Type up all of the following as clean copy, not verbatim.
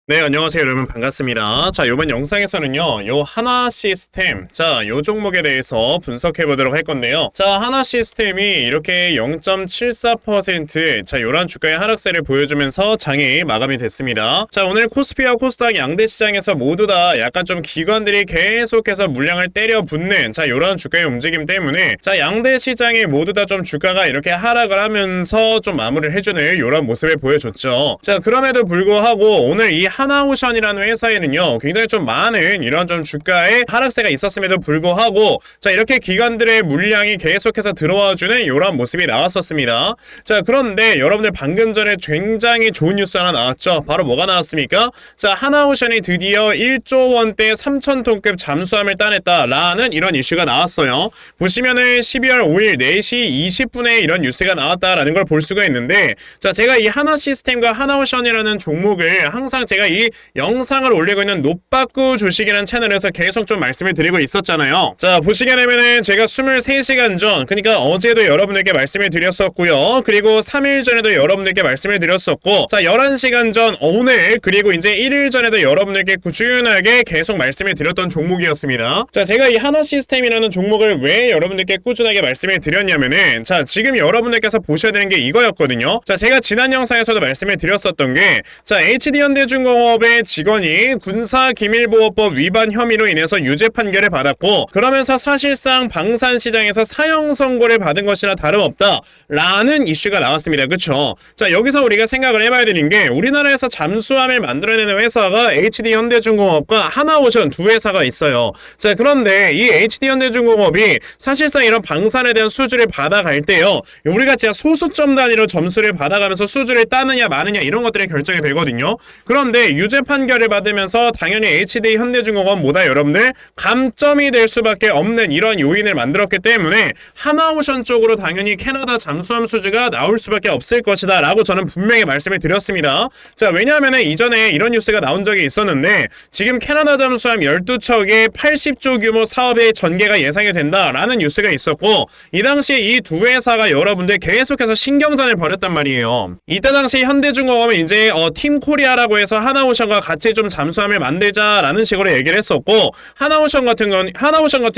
네, 안녕하세요, 여러분. 반갑습니다. 자, 이번 영상에서는요, 요 하나 시스템, 자, 요 종목에 대해서 분석해 보도록 할 건데요. 자, 하나 시스템이 이렇게 0.74%, 자, 요런 주가의 하락세를 보여주면서 장이 마감이 됐습니다. 자, 오늘 코스피와 코스닥 양대 시장에서 모두 다 약간 좀 기관들이 계속해서 물량을 때려 붓는, 자, 요런 주가의 움직임 때문에, 자, 양대 시장이 모두 다 좀 주가가 이렇게 하락을 하면서 좀 마무리를 해주는 요런 모습을 보여줬죠. 자, 그럼에도 불구하고 오늘 이 하나오션이라는 회사에는요, 굉장히 좀 많은 이런 좀 주가의 하락세가 있었음에도 불구하고, 자, 이렇게 기관들의 물량이 계속해서 들어와주는 이런 모습이 나왔었습니다. 자, 그런데 여러분들 방금 전에 굉장히 좋은 뉴스 하나 나왔죠. 바로 뭐가 나왔습니까? 자, 하나오션이 드디어 1조 원대 3,000톤급 잠수함을 따냈다라는 이런 이슈가 나왔어요. 보시면은 12월 5일 4시 20분에 이런 뉴스가 나왔다라는 걸 볼 수가 있는데, 자, 제가 이 하나 시스템과 하나오션이라는 종목을 항상 제가 이 영상을 올리고 있는 노빠꾸 주식이라는 채널에서 계속 좀 말씀을 드리고 있었잖아요. 자, 보시게 되면은 제가 23시간 전, 그러니까 어제도 여러분에게 말씀을 드렸었고요. 그리고 3일 전에도 여러분에게 말씀을 드렸었고, 자, 11시간 전 오늘, 그리고 이제 1일 전에도 여러분에게 꾸준하게 계속 말씀을 드렸던 종목이었습니다. 자, 제가 이 하나 시스템이라는 종목을 왜 여러분들께 꾸준하게 말씀을 드렸냐면은, 자, 지금 여러분들께서 보셔야 되는 게 이거였거든요. 자, 제가 지난 영상에서도 말씀을 드렸었던 게, 자, HD현대중공업의 직원이 군사기밀보호법 위반 혐의로 인해서 유죄 판결을 받았고, 그러면서 사실상 방산시장에서 사형 선고를 받은 것이나 다름없다 라는 이슈가 나왔습니다. 그쵸? 자, 여기서 우리가 생각을 해봐야 되는 게, 우리나라에서 잠수함을 만들어내는 회사가 HD현대중공업과 하나오션 두 회사가 있어요. 자, 그런데 이 HD현대중공업이 사실상 이런 방산에 대한 수주를 받아갈 때요, 우리가 진짜 소수점 단위로 점수를 받아가면서 수주를 따느냐 마느냐 이런 것들이 결정이 되거든요. 그런데 유죄 판결을 받으면서 당연히 HD현대중공업보다 여러분들 감점이 될 수밖에 없는 이런 요인을 만들었기 때문에 하나오션 쪽으로 당연히 캐나다 잠수함 수주가 나올 수밖에 없을 것이다 라고 저는 분명히 말씀을 드렸습니다. 자, 왜냐하면 이전에 이런 뉴스가 나온 적이 있었는데, 지금 캐나다 잠수함 12척의 80조 규모 사업의 전개가 예상이 된다라는 뉴스가 있었고, 이 당시에 이 두 회사가 여러분들 계속해서 신경전을 벌였단 말이에요. 이때 당시 현대중공업은 이제 팀코리아라고 해서 하나오션과 같이 좀 잠수함을 만들자라는 식으로 얘기를 했었고, 하나오션 같은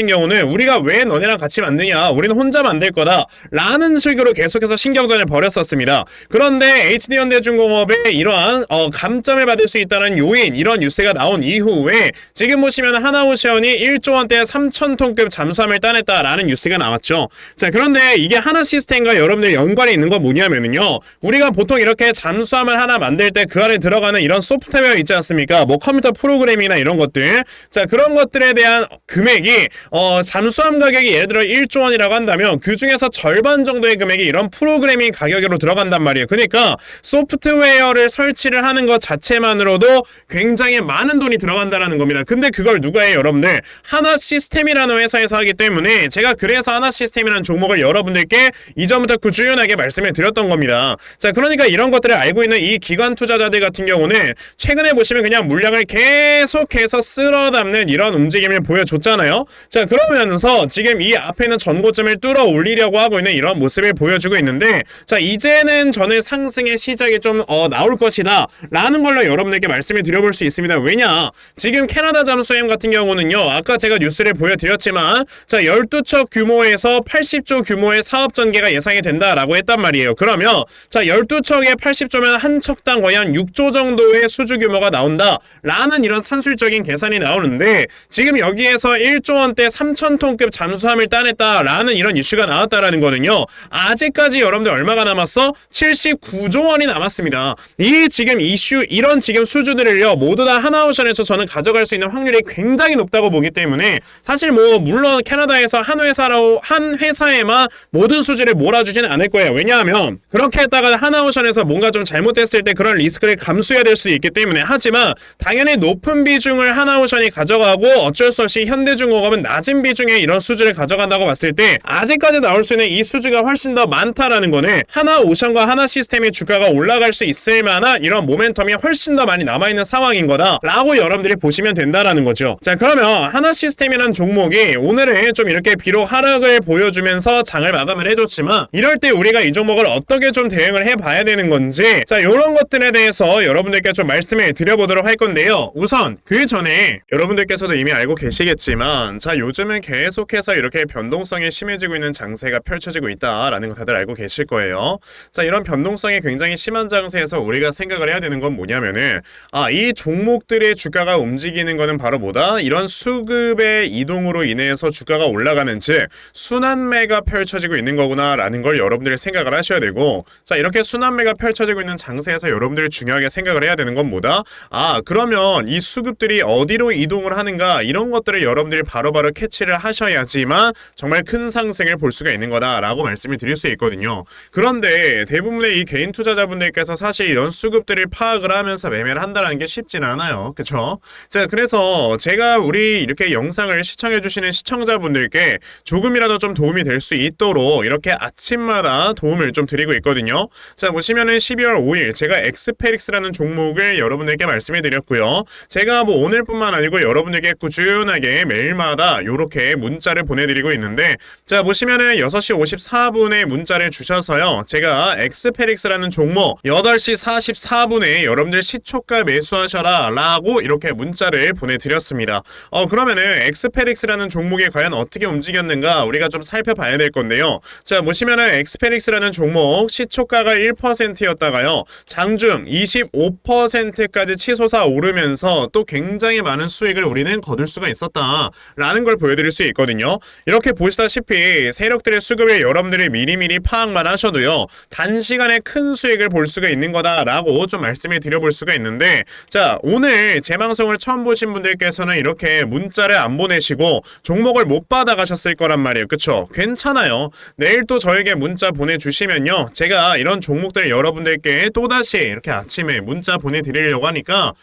경우는 우리가 왜 너네랑 같이 만드냐, 우리는 혼자 만들 거다 라는 식으로 계속해서 신경전을 벌였었습니다. 그런데 HD현대중공업의 이러한 감점을 받을 수 있다는 요인, 이런 뉴스가 나온 이후에 지금 보시면 하나오션이 1조 원대 3,000톤급 잠수함을 따냈다라는 뉴스가 나왔죠. 자, 그런데 이게 하나 시스템과 여러분들 연관이 있는 건 뭐냐면요, 우리가 보통 이렇게 잠수함을 하나 만들 때 그 안에 들어가는 이런 소프트웨어 있지 않습니까? 뭐 컴퓨터 프로그램이나 이런 것들, 자, 그런 것들에 대한 금액이 잠수함 가격이 예를 들어 1조 원이라고 한다면 그 중에서 절반 정도의 금액이 이런 프로그래밍 가격으로 들어간단 말이에요. 그러니까 소프트웨어를 설치를 하는 것 자체만으로도 굉장히 많은 돈이 들어간다는 겁니다. 근데 그걸 누가 해요? 여러분들 하나 시스템이라는 회사에서 하기 때문에, 제가 그래서 하나 시스템이라는 종목을 여러분들께 이전부터 꾸준하게 말씀을 드렸던 겁니다. 자, 그러니까 이런 것들을 알고 있는 이 기관 투자자들 같은 경우는 최근에 보시면 그냥 물량을 계속해서 쓸어 담는 이런 움직임을 보여줬잖아요. 자, 그러면서 지금 이 앞에 있는 전고점을 뚫어 올리려고 하고 있는 이런 모습을 보여주고 있는데, 자, 이제는 저는 상승의 시작이 좀 나올 것이다 라는 걸로 여러분들께 말씀을 드려볼 수 있습니다. 왜냐, 지금 캐나다 잠수함 같은 경우는요, 아까 제가 뉴스를 보여드렸지만, 자, 12척 규모에서 80조 규모의 사업 전개가 예상이 된다라고 했단 말이에요. 그러면 자, 12척에 80조면 한 척당 거의 한 6조 정도의 수주 규모가 나온다 라는 이런 산술적인 계산이 나오는데, 지금 여기에서 1조 원대 3,000톤급 잠수함을 따냈다 라는 이런 이슈가 나왔다라는 거는요, 아직까지 여러분들 얼마가 남았어? 79조 원이 남았습니다. 이 지금 이슈, 이런 지금 수주들을요 모두 다 하나오션에서 저는 가져갈 수 있는 확률이 굉장히 높다고 보기 때문에, 사실 뭐 물론 캐나다에서 한 회사에만 모든 수주를 몰아주지는 않을 거예요. 왜냐하면 그렇게 했다가 하나오션에서 뭔가 좀 잘못됐을 때 그런 리스크를 감수해야 될 수도 있기 때문에. 하지만 당연히 높은 비중을 하나오션이 가져가고, 어쩔 수 없이 현대중공업은 낮은 비중의 이런 수주를 가져간다고 봤을 때, 아직까지 나올 수 있는 이 수주가 훨씬 더 많다라는 거는 하나오션과 하나시스템의 주가가 올라갈 수 있을 만한 이런 모멘텀이 훨씬 더 많이 남아있는 상황인 거다 라고 여러분들이 보시면 된다라는 거죠. 자, 그러면 하나시스템이라는 종목이 오늘은 좀 이렇게 비록 하락을 보여주면서 장을 마감을 해줬지만, 이럴 때 우리가 이 종목을 어떻게 좀 대응을 해봐야 되는 건지, 자, 요런 것들에 대해서 여러분들께 좀 말씀을 드려보도록 할 건데요. 우선 그 전에 여러분들께서도 이미 알고 계시겠지만 자, 요즘은 계속해서 이렇게 변동성이 심해지고 있는 장세가 펼쳐지고 있다라는 거 다들 알고 계실 거예요. 자, 이런 변동성이 굉장히 심한 장세에서 우리가 생각을 해야 되는 건 뭐냐면은 이 종목들의 주가가 움직이는 거는 바로 뭐다? 이런 수급의 이동으로 인해서 주가가 올라가는 즉 순환매가 펼쳐지고 있는 거구나 라는 걸 여러분들이 생각을 하셔야 되고, 자, 이렇게 순환매가 펼쳐지고 있는 장세에서 여러분들이 중요하게 생각을 해야 되는 건 뭐다? 그러면 이 수급들이 어디로 이동을 하는가, 이런 것들을 여러분들이 바로바로 캐치를 하셔야지만 정말 큰 상승을 볼 수가 있는 거다 라고 말씀을 드릴 수 있거든요. 그런데 대부분의 이 개인 투자자분들께서 사실 이런 수급들을 파악을 하면서 매매를 한다는 게 쉽지는 않아요. 그쵸? 자, 그래서 제가 우리 이렇게 영상을 시청해주시는 시청자분들께 조금이라도 좀 도움이 될 수 있도록 이렇게 아침마다 도움을 좀 드리고 있거든요. 자, 보시면은 12월 5일 제가 엑스페릭스라는 종목을 여러분들께 말씀해 드렸고요. 제가 뭐 오늘뿐만 아니고 여러분들께 꾸준하게 매일마다 이렇게 문자를 보내드리고 있는데, 자, 보시면은 6시 54분에 문자를 주셔서요. 제가 엑스페릭스라는 종목 8시 44분에 여러분들 시초가 매수하셔라 라고 이렇게 문자를 보내드렸습니다. 그러면은 엑스페릭스라는 종목이 과연 어떻게 움직였는가 우리가 좀 살펴봐야 될 건데요. 자, 보시면은 엑스페릭스라는 종목 시초가가 1%였다가요. 장중 25%까지 치솟아 오르면서 또 굉장히 많은 수익을 우리는 거둘 수가 있었다라는 걸 보여드릴 수 있거든요. 이렇게 보시다시피 세력들의 수급을 여러분들이 미리미리 파악만 하셔도요. 단시간에 큰 수익을 볼 수가 있는 거다라고 좀 말씀을 드려볼 수가 있는데, 자, 오늘 제 방송을 처음 보신 분들께서는 이렇게 문자를 안 보내시고 종목을 못 받아가셨을 거란 말이에요. 그쵸? 괜찮아요. 내일 또 저에게 문자 보내주시면요. 제가 이런 종목들 여러분들께 또다시 이렇게 아침에 문자 보내드리려고 하니까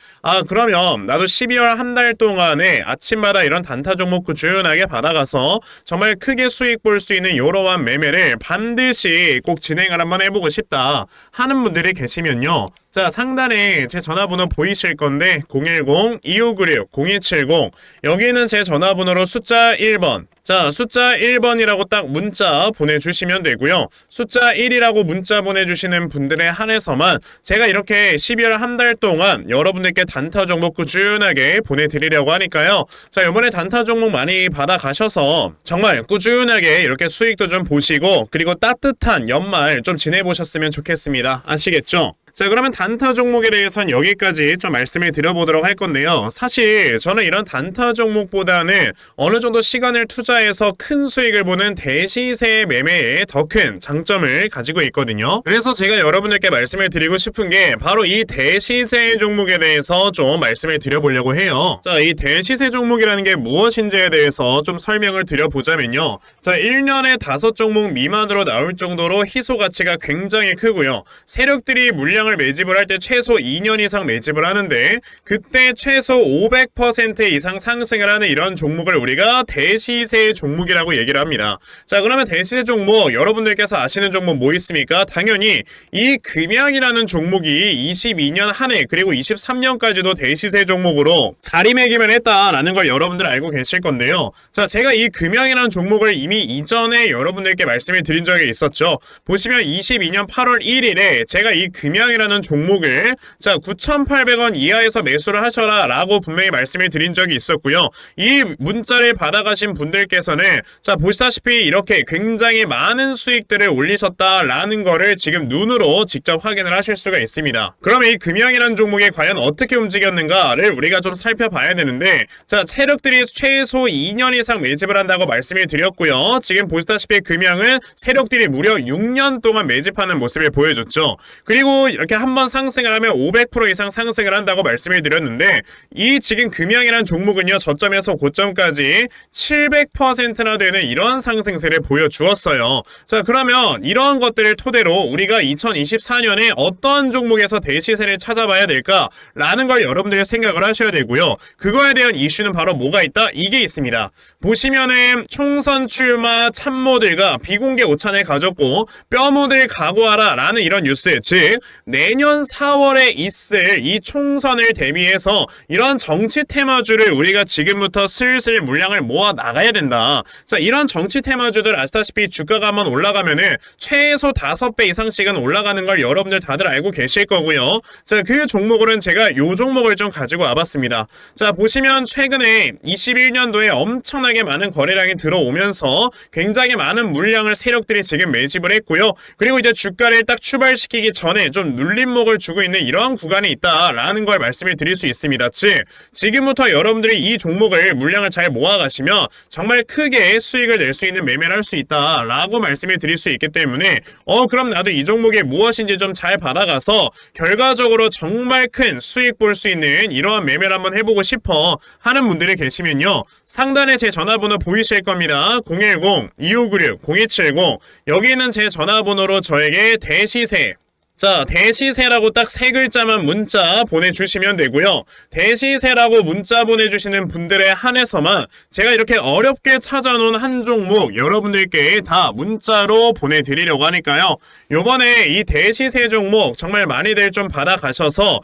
그러면 나도 12월 한 달 동안에 아침마다 이런 단타 종목 꾸준하게 받아가서 정말 크게 수익 볼 수 있는 이러한 매매를 반드시 꼭 진행을 한번 해보고 싶다 하는 분들이 계시면요. 자, 상단에 제 전화번호 보이실 건데 010-2596-0270 여기는 제 전화번호로 숫자 1번, 자, 숫자 1번이라고 딱 문자 보내주시면 되고요. 숫자 1이라고 문자 보내주시는 분들에 한해서만 제가 이렇게 12월 한 달 동안 여러분들께 단타 종목 꾸준하게 보내드리려고 하니까요. 자, 이번에 단타 종목 많이 받아가셔서 정말 꾸준하게 이렇게 수익도 좀 보시고 그리고 따뜻한 연말 좀 지내보셨으면 좋겠습니다. 아시겠죠? 자, 그러면 단타 종목에 대해서는 여기까지 좀 말씀을 드려보도록 할 건데요. 사실 저는 이런 단타 종목보다는 어느 정도 시간을 투자해서 큰 수익을 보는 대시세 매매에 더 큰 장점을 가지고 있거든요. 그래서 제가 여러분들께 말씀을 드리고 싶은 게 바로 이 대시세 종목에 대해서 좀 말씀을 드려보려고 해요. 자, 이 대시세 종목이라는 게 무엇인지에 대해서 좀 설명을 드려보자면요. 자, 1년에 5종목 미만으로 나올 정도로 희소 가치가 굉장히 크고요. 세력들이 물량을 매집을 할 때 최소 2년 이상 매집을 하는데 그때 최소 500% 이상 상승을 하는 이런 종목을 우리가 대시세 종목이라고 얘기를 합니다. 자, 그러면 대시세 종목 여러분들께서 아시는 종목 뭐 있습니까? 당연히 이 금양이라는 종목이 22년 한 해 그리고 23년까지도 대시세 종목으로 자리매김을 했다라는 걸 여러분들 알고 계실 건데요. 자, 제가 이 금양이라는 종목을 이미 이전에 여러분들께 말씀을 드린 적이 있었죠. 보시면 22년 8월 1일에 제가 이 금양이라는 종목을 자 9,800원 이하에서 매수를 하셔라 라고 분명히 말씀을 드린 적이 있었고요. 이 문자를 받아가신 분들께서는 자 보시다시피 이렇게 굉장히 많은 수익들을 올리셨다라는 거를 지금 눈으로 직접 확인을 하실 수가 있습니다. 그러면 이 금양이라는 종목이 과연 어떻게 움직였는가를 우리가 좀 살펴봐야 되는데, 자, 세력들이 최소 2년 이상 매집을 한다고 말씀을 드렸고요. 지금 보시다시피 금양은 세력들이 무려 6년 동안 매집하는 모습을 보여줬죠. 그리고 이렇게 한번 상승을 하면 500% 이상 상승을 한다고 말씀을 드렸는데, 이 지금 금양이라는 종목은요 저점에서 고점까지 700%나 되는 이런 상승세를 보여주었어요. 자, 그러면 이러한 것들을 토대로 우리가 2024년에 어떤 종목에서 대시세를 찾아봐야 될까라는 걸 여러분들이 생각을 하셔야 되고요. 그거에 대한 이슈는 바로 뭐가 있다? 이게 있습니다. 보시면은 총선 출마 참모들과 비공개 오찬을 가졌고 뼈묻을 각오하라 라는 이런 뉴스, 즉 내년 4월에 있을 이 총선을 대비해서 이런 정치 테마주를 우리가 지금부터 슬슬 물량을 모아 나가야 된다. 자, 이런 정치 테마주들 아시다시피 주가가 한번 올라가면은 최소 5배 이상씩은 올라가는 걸 여러분들 다들 알고 계실 거고요. 자, 그 종목으로는 제가 요 종목을 좀 가지고 와봤습니다. 자, 보시면 최근에 21년도에 엄청나게 많은 거래량이 들어오면서 굉장히 많은 물량을 세력들이 지금 매집을 했고요. 그리고 이제 주가를 딱 출발시키기 전에 좀 눌림목을 주고 있는 이러한 구간이 있다라는 걸 말씀을 드릴 수 있습니다. 즉, 지금부터 여러분들이 이 종목을 물량을 잘 모아가시면 정말 크게 수익을 낼 수 있는 매매를 할 수 있다라고 말씀을 드릴 수 있기 때문에 그럼 나도 이 종목이 무엇인지 좀 잘 받아가서 결과적으로 정말 큰 수익 볼 수 있는 이러한 매매를 한번 해보고 싶어 하는 분들이 계시면요. 상단에 제 전화번호 보이실 겁니다. 010-2596-0270 여기 있는 제 전화번호로 저에게 대시세 자, 대시세라고 딱 3글자만 문자 보내주시면 되고요. 대시세라고 문자 보내주시는 분들에 한해서만 제가 이렇게 어렵게 찾아놓은 한 종목 여러분들께 다 문자로 보내드리려고 하니까요. 요번에 이 대시세 종목 정말 많이들 좀 받아가셔서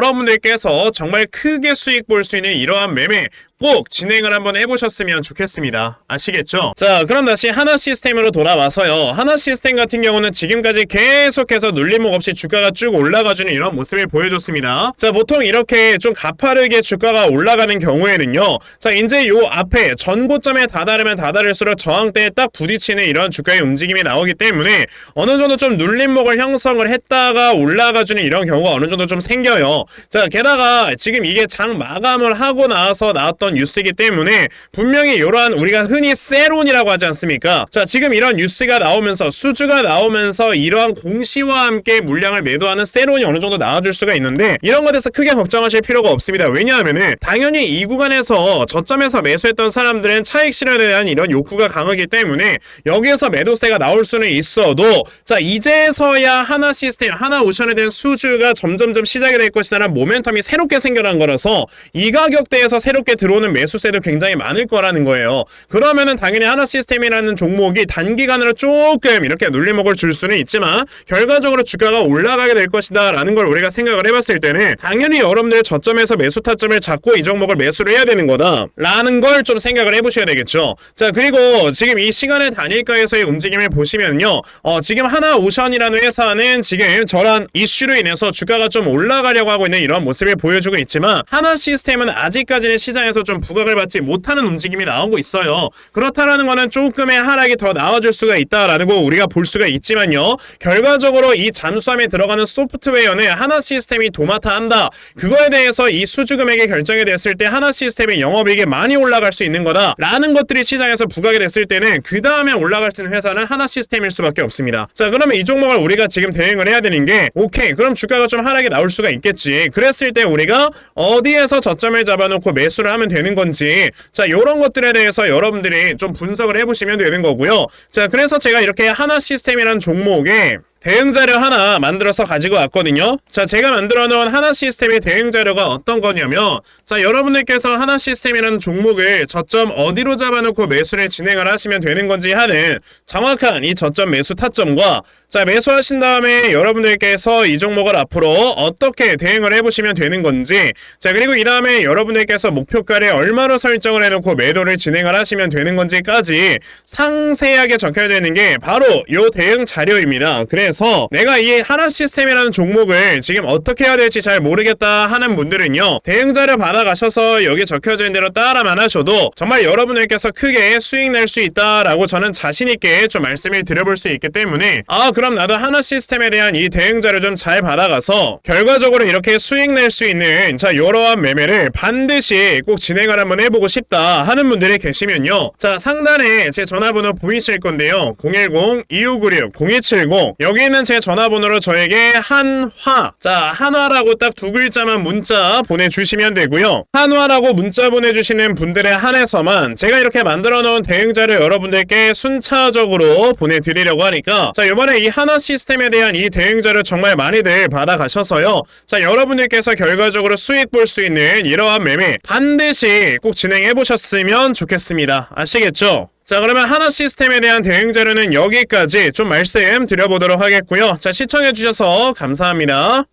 여러분들께서 정말 크게 수익 볼 수 있는 이러한 매매 꼭 진행을 한번 해보셨으면 좋겠습니다. 아시겠죠? 자, 그럼 다시 하나시스템으로 돌아와서요. 하나시스템 같은 경우는 지금까지 계속해서 눌림목 없이 주가가 쭉 올라가주는 이런 모습을 보여줬습니다. 자, 보통 이렇게 좀 가파르게 주가가 올라가는 경우에는요. 자, 이제 요 앞에 전고점에 다다르면 다다를수록 저항대에 딱 부딪히는 이런 주가의 움직임이 나오기 때문에 어느 정도 좀 눌림목을 형성을 했다가 올라가주는 이런 경우가 어느 정도 좀 생겨요. 자, 게다가 지금 이게 장 마감을 하고 나서 나왔던 뉴스이기 때문에 분명히 이러한 우리가 흔히 세론이라고 하지 않습니까? 자, 지금 이런 뉴스가 나오면서 수주가 나오면서 이러한 공시와 함께 물량을 매도하는 세론이 어느 정도 나와줄 수가 있는데 이런 것에 대해서 크게 걱정하실 필요가 없습니다. 왜냐하면은 당연히 이 구간에서 저점에서 매수했던 사람들은 차익 실현에 대한 이런 욕구가 강하기 때문에 여기에서 매도세가 나올 수는 있어도 자, 이제서야 하나시스템, 하나오션에 대한 수주가 점점점 시작이 될 것이라는 모멘텀이 새롭게 생겨난 거라서 이 가격대에서 새롭게 들어오는 매수세도 굉장히 많을 거라는 거예요. 그러면은 당연히 하나시스템이라는 종목이 단기간으로 조금 이렇게 눌림목을 줄 수는 있지만 결과적으로 주가가 올라가게 될 것이다 라는 걸 우리가 생각을 해봤을 때는 당연히 여러분들 저점에서 매수 타점을 잡고 이 종목을 매수를 해야 되는 거다 라는 걸 좀 생각을 해보셔야 되겠죠. 자, 그리고 지금 이 시간의 단일가에서의 움직임을 보시면요. 지금 하나오션이라는 회사는 지금 저런 이슈로 인해서 주가가 좀 올라가려고 하고 있는 이런 모습을 보여주고 있지만 하나시스템은 아직까지는 시장에서 좀 부각을 받지 못하는 움직임이 나오고 있어요. 그렇다라는 거는 조금의 하락이 더 나와줄 수가 있다라는 거 우리가 볼 수가 있지만요. 결과적으로 이 잠수함에 들어가는 소프트웨어는 하나시스템이 도맡아 한다. 그거에 대해서 이 수주 금액이 결정이 됐을 때 하나시스템의 영업이익이 많이 올라갈 수 있는 거다라는 것들이 시장에서 부각이 됐을 때는 그 다음에 올라갈 수 있는 회사는 하나시스템일 수밖에 없습니다. 자, 그러면 이 종목을 우리가 지금 대응을 해야 되는 게 오케이, 그럼 주가가 좀 하락이 나올 수가 있겠지. 그랬을 때 우리가 어디에서 저점을 잡아놓고 매수를 하면 되는 건지 자, 요런 것들에 대해서 여러분들이 좀 분석을 해보시면 되는 거고요. 자, 그래서 제가 이렇게 하나시스템이라는 종목에 대응 자료 하나 만들어서 가지고 왔거든요. 자, 제가 만들어 놓은 하나시스템의 대응 자료가 어떤 거냐면 자, 여러분들께서 하나시스템이라는 종목을 저점 어디로 잡아놓고 매수를 진행을 하시면 되는 건지 하는 정확한 이 저점 매수 타점과 자, 매수하신 다음에 여러분들께서 이 종목을 앞으로 어떻게 대응을 해보시면 되는 건지 자, 그리고 이 다음에 여러분들께서 목표가를 얼마로 설정을 해놓고 매도를 진행을 하시면 되는 건지까지 상세하게 적혀져 있는 게 바로 요 대응 자료입니다. 그래서 내가 이 하나시스템이라는 종목을 지금 어떻게 해야 될지 잘 모르겠다 하는 분들은요, 대응 자료 받아가셔서 여기 적혀져 있는 대로 따라만 하셔도 정말 여러분들께서 크게 수익 낼 수 있다라고 저는 자신있게 좀 말씀을 드려볼 수 있기 때문에 그럼 나도 하나시스템에 대한 이 대응 자료 좀 잘 받아가서 결과적으로 이렇게 수익 낼 수 있는 자, 이러한 매매를 반드시 꼭 진행을 한번 해보고 싶다 하는 분들이 계시면요, 자, 상단에 제 전화번호 보이실 건데요. 010-2596-0270 여기 있는 제 전화번호로 저에게 한화 자, 한화라고 딱 2글자만 문자 보내주시면 되고요. 한화라고 문자 보내주시는 분들에 한해서만 제가 이렇게 만들어 놓은 대응 자료 여러분들께 순차적으로 보내드리려고 하니까 자, 이번에 이 하나시스템에 대한 이 대응 자료 정말 많이들 받아가셔서요. 자, 여러분들께서 결과적으로 수익 볼 수 있는 이러한 매매 반드시 꼭 진행해 보셨으면 좋겠습니다. 아시겠죠? 자, 그러면 하나 시스템에 대한 대응 자료는 여기까지 좀 말씀 드려보도록 하겠고요. 자, 시청해주셔서 감사합니다.